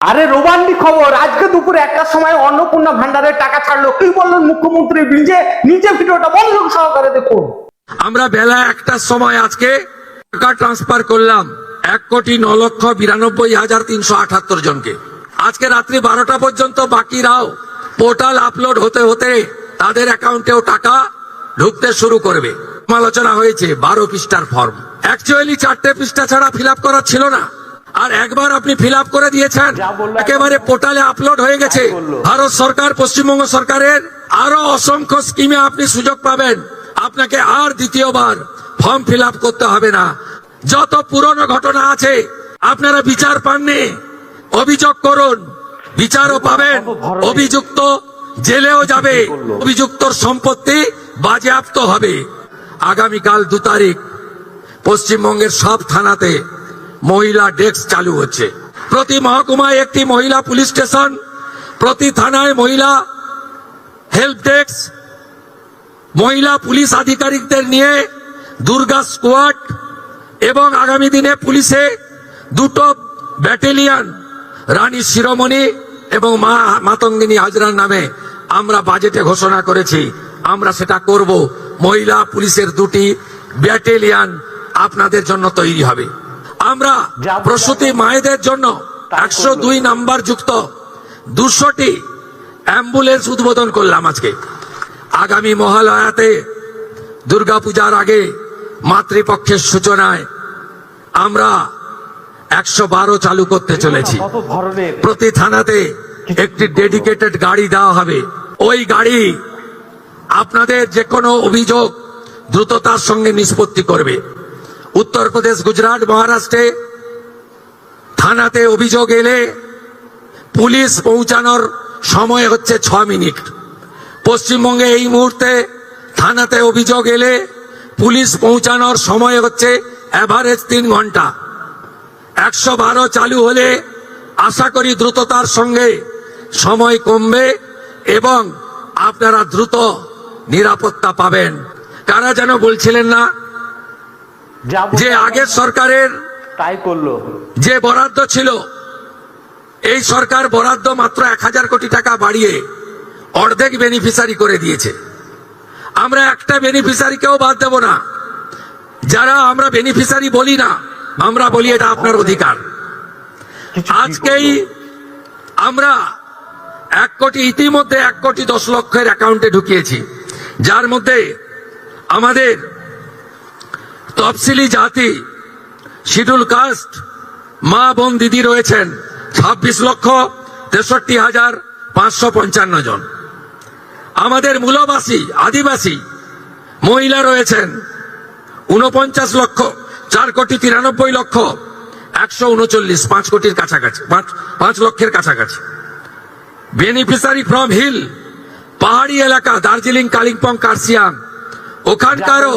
আরে রোমান্টিক খবর, আজকে দুপুরে 1টার সময় অন্নপূর্ণা ভান্ডারের টাকা ছাড়লো। কি বললেন মুখ্যমন্ত্রী? নিজে ভিডিওটা মনোযোগ সহকারে দেখুন। আমরা বেলা 1টার সময় আজকে টাকা ট্রান্সফার করলাম 1,92,92,378 জনকে। আজকে রাত্রি 12টা পর্যন্ত বাকিরাও পোর্টাল আপলোড হতে হতে তাদের অ্যাকাউন্টেও টাকা ঢুকতে শুরু করবে। আলোচনা হয়েছে 12 পৃষ্ঠার ফর্ম, অ্যাকচুয়ালি 4টে পৃষ্ঠা ছাড়া ফিল আপ করা ছিল না, আর একবার আপনি ফিল আপ করে দিয়েছেন, একেবারে পোর্টালে আপলোড হয়ে গেছে। ভারত সরকার, পশ্চিমবঙ্গ সরকারের আরো অসংখ্য স্কিমে আপনি সুযোগ পাবেন। আপনাকে আর দ্বিতীয়বার ফর্ম ফিল আপ করতে হবে না। যত পুরনো ঘটনা আছে আপনারা বিচার পাননি, অভিযোগ করুন, বিচারও পাবেন। অভিযুক্ত জেলেও যাবে, অভিযুক্তর সম্পত্তি বাজেয়াপ্ত হবে। আগামীকাল 2 তারিখ পশ্চিমবঙ্গের সব থানাতে মহিলা ডেস্ক চালু হচ্ছে। প্রতি মহকুমায় একটি মহিলা পুলিশ স্টেশন, প্রতি থানায় মহিলা হেল্প ডেস্ক, মহিলা পুলিশ আধিকারিকদের নিয়ে দুর্গা স্কোয়াড, এবং আগামী দিনে পুলিশে 2টো ব্যাটালিয়ন রানী শিরোমণি এবং মাতঙ্গিনী হাজরার নামে আমরা বাজেটে ঘোষণা করেছি। আমরা সেটা করব। মহিলা পুলিশের 2টি ব্যাটালিয়ন আপনাদের জন্য তৈরি হবে। আমরা প্রসূতি মায়েদের জন্য 102 নাম্বার যুক্ত 200টি অ্যাম্বুলেন্স উদ্বোধন করলাম আজকে। আগামী মহালয়াতে দুর্গাপূজার আগে মাতৃপক্ষের সূচনায় আমরা 112 চালু করতে চলেছি। প্রতি থানাতে একটি ডেডিকেটেড গাড়ি দেওয়া হবে। ওই গাড়ি আপনাদের যে কোনো অভিযোগ দ্রুততার সঙ্গে নিষ্পত্তি করবে। উত্তরপ্রদেশ, গুজরাট, মহারাষ্ট্রে থানাতে অভিযোগ এলে পুলিশ পৌঁছানোর সময় হচ্ছে 6 মিনিট। পশ্চিমবঙ্গে এই মুহূর্তে থানাতে অভিযোগ এলে পুলিশ পৌঁছানোর সময় হচ্ছে এভারেজ 3 ঘন্টা। 112 চালু হলে আশা করি দ্রুততার সঙ্গে সময় কমবে এবং আপনারা দ্রুত নিরাপত্তা পাবেন। কারা যেন বলছিলেন না যে আগের সরকারের তাই করলো, যে বরাদ্দ ছিল, এই সরকার বরাদ্দ মাত্র 1000 কোটি টাকা বাড়িয়ে অর্ধেক বেনিফিশিয়ারি করে দিয়েছে। আমরা একটা বেনিফিশিয়ারিকেও বাদ দেব না। যারা আমরা বেনিফিশিয়ারি বলি না, আমরা বলি এটা আপনার অধিকার। আজকেই আমরা 1 কোটি, ইতিমধ্যে 1,10,00,000 অ্যাকাউন্টে ঢুকিয়েছি, যার মধ্যে আমাদের তফসিলি জাতি, শিডিউল কাস্ট মা বোন দিদি রয়েছেন 26,63,555 জন। আমাদের মূলবাসী আদিবাসী মহিলা রয়েছেন 49,04,93,139, 5 কোটির কাছাকাছি, 5 লক্ষের কাছাকাছি। বেনিফিশিয়ারি ফ্রম হিল, পাহাড়ি এলাকা, দার্জিলিং, কালিম্পং, কার্শিয়াং, ওখানকারও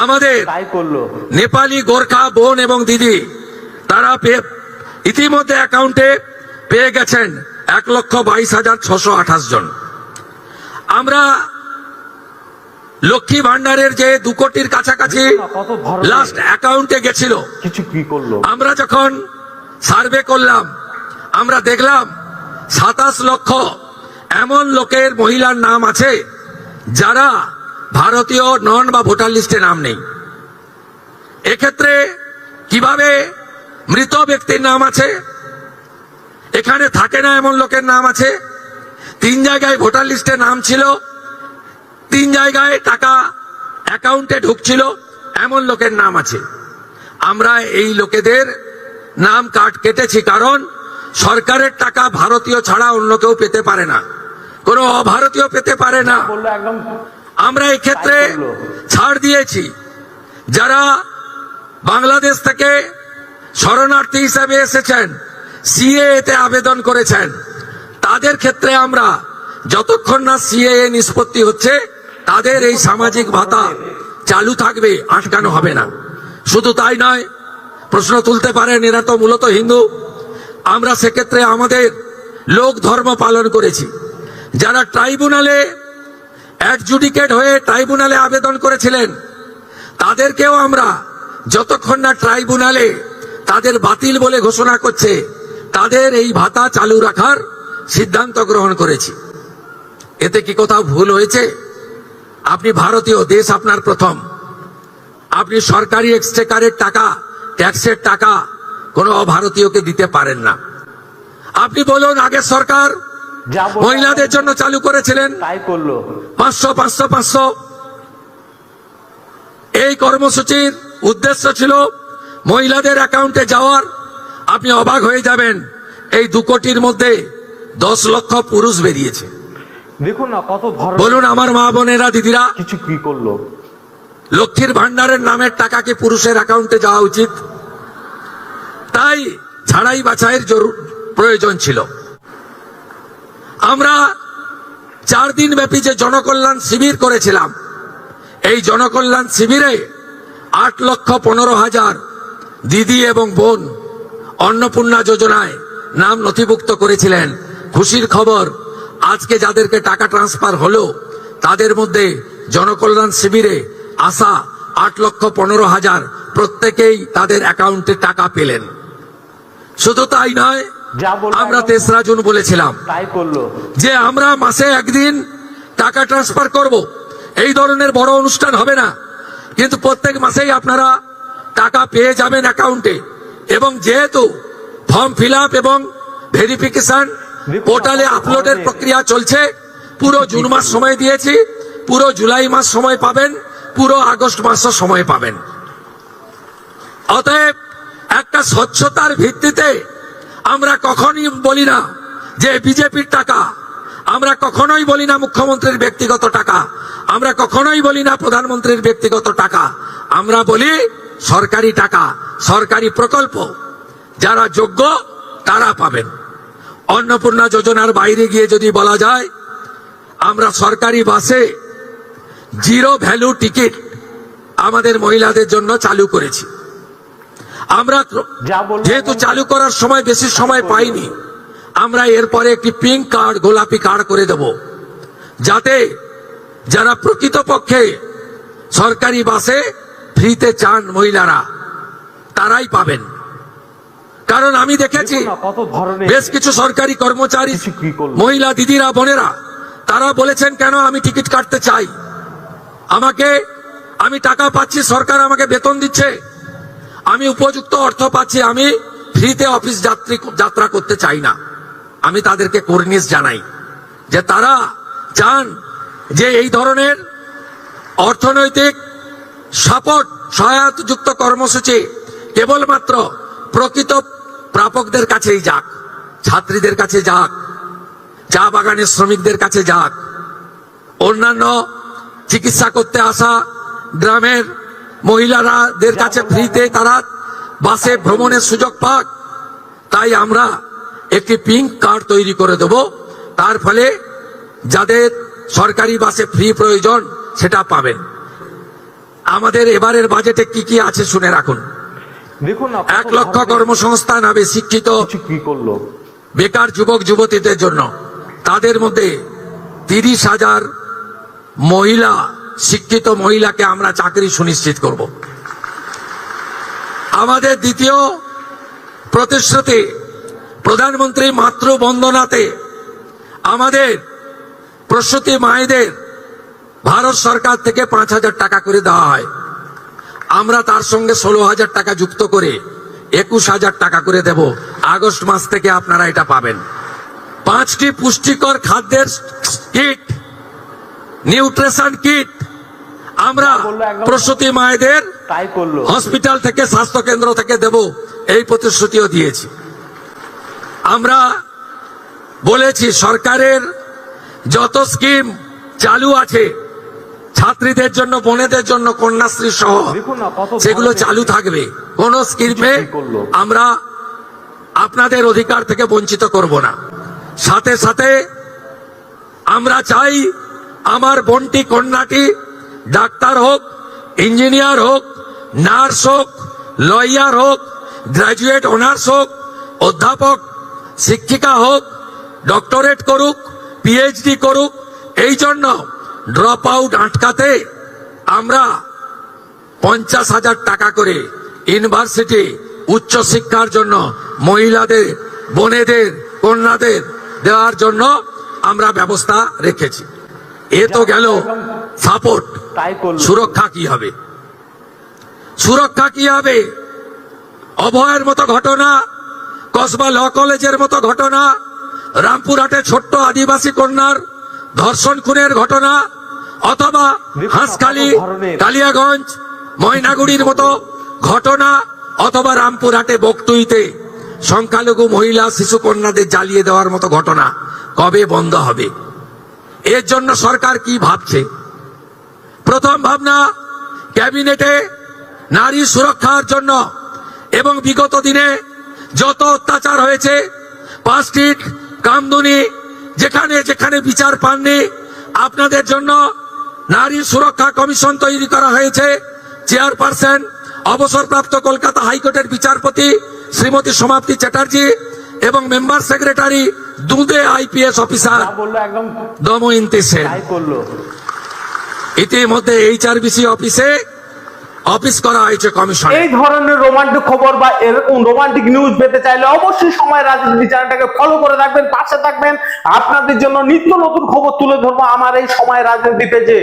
আমাদের নেপালি, গোর্খা বোন এবং দিদি, তারা ইতিমধ্যে অ্যাকাউন্টে পেয়ে গেছেন 1,22,628 জন। আমরা লক্ষ্মী ভান্ডারের যে 2 কোটির কাছাকাছি লাস্ট অ্যাকাউন্টে গেছিল, আমরা যখন সার্ভে করলাম আমরা দেখলাম 27 লক্ষ এমন লোকের, মহিলার নাম আছে যারা ভারতীয় নন বা ভোটার লিস্টে নাম নেই। এক্ষেত্রে কিভাবে মৃত ব্যক্তির নাম আছে, এখানে থাকে না এমন লোকের নাম আছে, 3 জায়গায় ভোটার লিস্টে নাম ছিল, 3 জায়গায় টাকা অ্যাকাউন্টে ঢুকছিল, এমন লোকের নাম আছে। আমরা এই লোকেদের নাম কেটেছি, কারণ সরকারের টাকা ভারতীয় ছাড়া অন্য কেউ পেতে পারে না, কোনো অভারতীয় পেতে পারে না। আমরা এই ক্ষেত্রে ছাড় দিয়েছি। যারা বাংলাদেশ থেকে শরণার্থী হিসেবে এসেছেন, সিএএ আবেদন করেছেন, তাদের ক্ষেত্রে আমরা যতক্ষণ না সিএএ নিষ্পত্তি হচ্ছে তাদের এই সামাজিক ভাতা চালু থাকবে, আটকানো হবে না। শুধু তাই নয়, প্রশ্ন তুলতে পারেন এরা তো মূলত হিন্দু। আমরা সেক্ষেত্রে আমাদের লোক ধর্ম পালন করেছি। যারা ট্রাইব্যুনালে অ্যাডজুডিকেট হয়ে ট্রাইব্যুনালে আবেদন করেছিলেন, তাদেরকেও আমরা যতক্ষণ না ট্রাইব্যুনালে তাদের বাতিল বলে ঘোষণা করছে তাদের এই ভাতা চালু রাখার সিদ্ধান্ত গ্রহণ করেছি। এতে কি কোথাও ভুল হয়েছে? আপনি ভারতীয়, দেশ আপনার প্রথম। আপনি সরকারি এক্সচেকারের টাকা, ট্যাক্সের টাকা কোনো অভারতীয়কে দিতে পারেন না। আপনি বলুন, আগের সরকার যা বললো মহিলাদের জন্য চালু করেছিলেন তাই করলো। 500 এই কর্মসূচির উদ্দেশ্য ছিল মহিলাদের অ্যাকাউন্টে যাওয়ার। আপনি অবাক হয়ে যাবেন, এই 2 কোটির মধ্যে 10 লক্ষ পুরুষ বেরিয়েছে। দেখুন না কত ধরনের বলুন আমার মা বোনেরা, দিদিরা, কিছু কি করলো। লক্ষ্মীর ভান্ডারের নামের টাকা কি পুরুষের অ্যাকাউন্টে যাওয়া উচিত? তাই ছাড়াই বাছাইয়ের প্রয়োজন ছিল। আমরা 4 দিন ব্যাপী যে জনকল্যাণ শিবির করেছিলাম, এই জনকল্যাণ শিবিরে 8,15,000 দিদি এবং বোন অন্নপূর্ণা যোজনায় নাম নথিভুক্ত করেছিলেন। খুশির খবর, আজকে যাদেরকে টাকা ট্রান্সফার হলো তাদের মধ্যে জনকল্যাণ শিবিরে আসা 8,15,000 প্রত্যেকেই তাদের অ্যাকাউন্টে টাকা পেলেন। শুধু তাই নয়, যা বললো আমরা একদম 3রা জুন বলেছিলাম তাই করলো। যে আমরা মাসে একদিন টাকা ট্রান্সফার করব। এই ধরনের বড় অনুষ্ঠান হবে না, কিন্তু প্রত্যেক মাসেই আপনারা টাকা পেয়ে যাবেন অ্যাকাউন্টে। এবং যেহেতু ফর্ম ফিল আপ এবং ভেরিফিকেশন পোর্টালে আপলোডের প্রক্রিয়া চলছে, পুরো জুন মাস সময় দিয়েছি, পুরো জুলাই মাস সময় পাবেন, পুরো আগস্ট মাসও সময় পাবেন। অতএব একটা স্বচ্ছতার ভিত্তিতে আমরা কখনই বলি না যে বিজেপির টাকা, আমরা কখনোই বলি না মুখ্যমন্ত্রীর ব্যক্তিগত টাকা, আমরা কখনোই বলি না প্রধানমন্ত্রীর ব্যক্তিগত টাকা। আমরা বলি সরকারি টাকা, সরকারি প্রকল্প, যারা যোগ্য তারা পাবেন। অন্নপূর্ণা যোজনার বাইরে গিয়ে যদি বলা যায়, আমরা সরকারি বাসে 0 ভ্যালু টিকিট আমাদের মহিলাদের জন্য চালু করেছি। আমরা যা বললো যেহেতু চালু করার সময় বেশি সময় পাইনি, আমরা এরপরে একটি পিঙ্ক কার্ড, গোলাপি কার্ড করে দেব, যাতে যারা প্রকৃতপক্ষে সরকারি বাসে ফ্রিতে চান মহিলারা, তারাই পাবেন। কারণ আমি দেখেছি দেখুন না কত ধরনের বেশ কিছু সরকারি কর্মচারী, কিছু কি করলো। মহিলা দিদিরা, বোনেরা, তারা বলেছেন কেন আমি টিকিট কাটতে চাই, আমি টাকা পাচ্ছি, সরকার আমাকে বেতন দিচ্ছে, আমি উপযুক্ত অর্থ পাচ্ছি, আমি ফ্রিতে অফিস যাত্রা করতে চাই না। আমি তাদেরকে কর্নিশ জানাই যে তারা চান যে এই ধরনের অর্থনৈতিক সাপোর্ট, সহায়তাযুক্ত কর্মসূচি কেবলমাত্র প্রকৃত প্রাপকদের কাছেই যাক, ছাত্রীদের কাছে যাক, চা বাগানের শ্রমিকদের কাছে যাক, অন্যান্য চিকিৎসা করতে আসা গ্রামের মহিলাদের কাছে ফ্রিতে তারা বাসে ভ্রমণের সুযোগ পাক। তাই আমরা একটি পিঙ্ক কার্ড তৈরি করে দেব, তার ফলে যাদের সরকারি বাসে ফ্রি প্রয়োজন সেটা পাবেন। আমাদের এবারের বাজেটে কি কি আছে শুনে রাখুন। দেখুন না 1 লক্ষ কর্মসংস্থান হবে শিক্ষিত কিছু কি করলো। বেকার যুবক যুবতীদের জন্য। তাদের মধ্যে 30,000 মহিলা, শিক্ষিত মহিলাকে আমরা চাকরি সুনিশ্চিত করব। আমাদের দ্বিতীয় প্রতিশ্রুতি, প্রধানমন্ত্রী মাতৃ বন্দনাতে আমাদের প্রসূতি মায়েদের ভারত সরকার থেকে 5,000 টাকা করে দেওয়া হয়। আমরা তার সঙ্গে 16,000 টাকা যুক্ত করে 21,000 টাকা করে দেব। আগস্ট মাস থেকে আপনারা এটা পাবেন। 5টি পুষ্টিকর খাদ্যের কিট, নিউট্রিশন কিট আমরা প্রসূতি মায়েদের তাই করলো। হসপিটাল থেকে, স্বাস্থ্য কেন্দ্র থেকে দেব, এই প্রতিশ্রুতিও দিয়েছি। আমরা বলেছি সরকারের যত স্কিম চালু আছে ছাত্রীদের জন্য, বোনেদের জন্য, কন্যাশ্রী সহ দেখুন না কত সেগুলো ধরনের চালু থাকবে। কোন স্কিমে কি করলো। আমরা আপনাদের অধিকার থেকে বঞ্চিত করব না। সাথে সাথে আমরা চাই আমার বোনটি, কন্যাটি ডাক্তার হোক, ইঞ্জিনিয়ার হোক, নার্স হোক, লয়ার হোক, গ্রাজুয়েট অনার্স হোক, অধ্যাপক, শিক্ষিকা হোক, ডক্টরেট করুক, পিএইচডি করুক। এই জন্য ড্রপ আউট আটকাতে আমরা 50,000 টাকা করে ইউনিভার্সিটি, উচ্চ শিক্ষার জন্য মহিলাদের বোনেদের কন্যাদের দেওয়ার জন্য আমরা ব্যবস্থা রেখেছি। এ তো গেল সাপোর্ট। তাই করলো। সুরক্ষা কি হবে? সুরক্ষা কি হবে? অভয়ের মতো ঘটনা, কসবা ল কলেজের মতো ঘটনা, রামপুরহাটে ছোট্ট আদিবাসী কন্যার ধর্ষণ খুনের ঘটনা, অথবা হাঁসখালি, কালিয়াগঞ্জ, ময়নাগুড়ির মতো ঘটনা, অথবা রামপুরহাটে বকটুইতে সংখ্যালঘু মহিলা শিশু কন্যাদের জ্বালিয়ে দেওয়ার মতো ঘটনা কবে বন্ধ হবে? এর জন্য সরকার কি ভাবছে? প্রথম ভাবনা, ক্যাবিনেটে নারী সুরক্ষার জন্য এবং বিগত দিনে যত অত্যাচার হয়েছে, পাঁচটিক, কামদুনি, যেখানে যেখানে বিচার পাননি, আপনাদের জন্য নারী সুরক্ষা কমিশন তৈরি করা হয়েছে। চেয়ারপারসন অবসরপ্রাপ্ত কলকাতা হাইকোর্টের বিচারপতি শ্রীমতী সমাপ্তি চ্যাটার্জি এবং মেম্বার সেক্রেটারি দুদে আইপিএস অফিসার বললো একদম দময়ন্তী সেন। তাই করলো। ইতিমধ্যে এইচআরবিসি অফিসে অফিস করা হয়েছে কমিশন। এই ধরনের রোমান্টিক খবর বা এরকম রোমান্টিক নিউজ পেতে চাইলে অবশ্যই সময় রাজনীতি চ্যানেলটাকে ফলো করে রাখবেন, পাশে থাকবেন। আপনাদের জন্য নিত্য নতুন খবর তুলে ধরবো আমার এই সময় রাজনীতি পেজে।